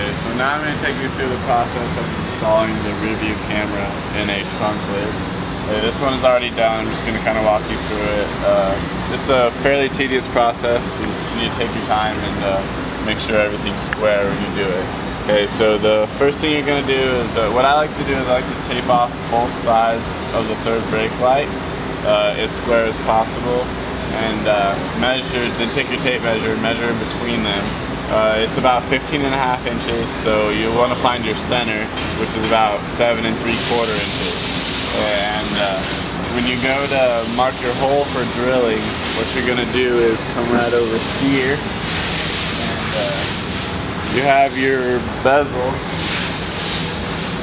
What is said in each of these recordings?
Okay, so now I'm going to take you through the process of installing the rear view camera in a trunk lid. This one is already done. I'm just going to kind of walk you through it. It's a fairly tedious process. You need to take your time and make sure everything's square when you do it. Okay, so the first thing you're going to do is, what I like to do is I like to tape off both sides of the third brake light as square as possible, and then take your tape measure and measure in between them. It's about 15.5 inches, so you want to find your center, which is about 7 3/4 inches. And when you go to mark your hole for drilling, what you're going to do is come right over here, and you have your bezel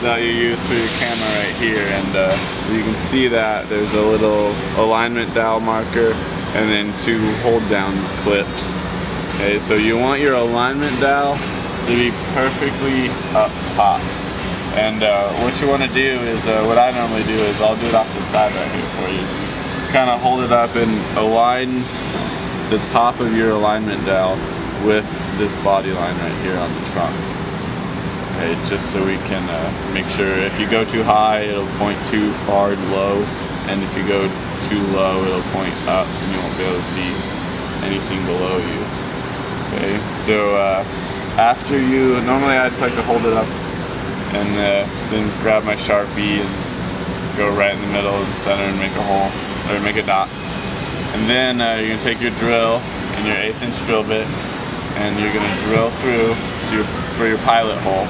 that you use for your camera right here, and you can see that there's a little alignment dowel marker and then 2 hold down clips. Okay, so you want your alignment dowel to be perfectly up top. And what you want to do is, what I normally do is, I'll do it off the side right here for you. So you kind of hold it up and align the top of your alignment dowel with this body line right here on the trunk. Okay, just so we can make sure if you go too high, it'll point too far and low, and if you go too low, it'll point up and you won't be able to see anything below you. Okay, so normally I just like to hold it up and then grab my Sharpie and go right in the middle and center and make a hole, or make a dot. And then you're going to take your drill and your 1/8 inch drill bit, and you're going to drill through for your pilot hole.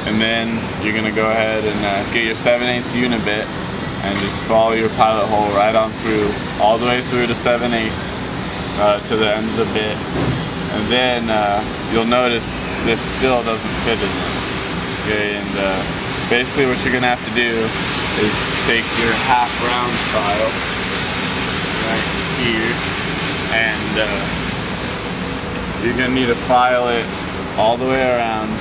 And then you're going to go ahead and get your 7/8 unit bit and just follow your pilot hole right on through, all the way through to 7/8 to the end of the bit. And then you'll notice this still doesn't fit in there. Okay, and basically what you're going to have to do is take your half round file right here, and you're going to need to file it all the way around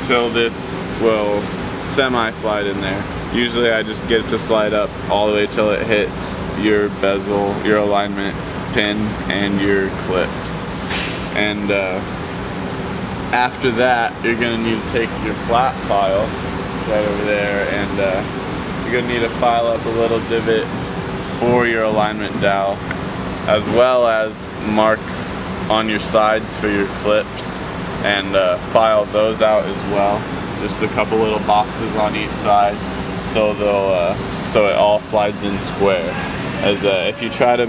till this will semi-slide in there. Usually I just get it to slide up all the way till it hits your bezel, your alignment pin, and your clips. And after that, you're going to need to take your flat file right over there, and you're going to need to file up a little divot for your alignment dowel, as well as mark on your sides for your clips, and file those out as well. Just a couple little boxes on each side, so so it all slides in square. As if you try to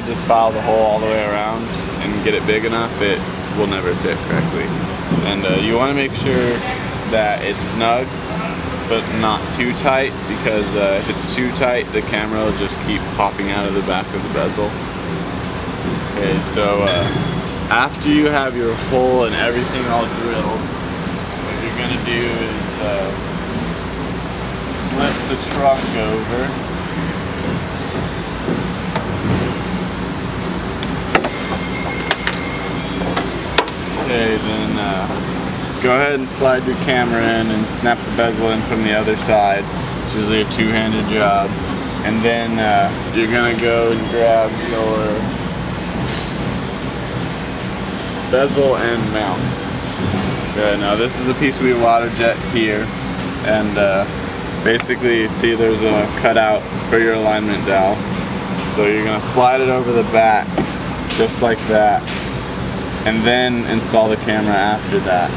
just file the hole all the way around and get it big enough, it will never fit correctly. And you want to make sure that it's snug but not too tight, because if it's too tight, the camera will just keep popping out of the back of the bezel. Okay, so after you have your hole and everything all drilled, what you're going to do is flip the trunk over. Okay, then go ahead and slide your camera in and snap the bezel in from the other side. It's usually a 2-handed job. And then you're going to go and grab your bezel and mount. Okay, now this is a piece of water jet here, and basically, see, there's a cutout for your alignment dowel. So you're going to slide it over the back, just like that, and then install the camera after that,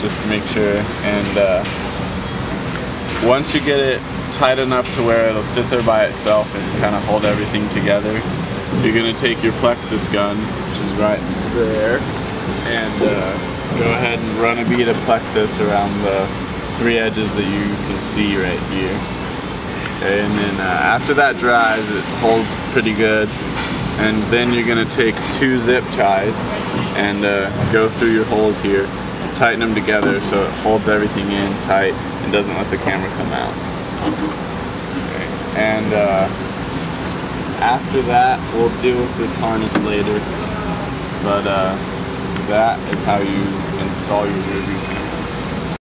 just to make sure. And once you get it tight enough to where it'll sit there by itself and kind of hold everything together, you're going to take your plexus gun, which is right there, and go ahead and run a bead of plexus around the 3 edges that you can see right here. Okay, and then after that dries, it holds pretty good. And then you're going to take 2 zip ties and go through your holes here, tighten them together so it holds everything in tight and doesn't let the camera come out. Okay. And after that, we'll deal with this harness later, but that is how you install your rear view camera.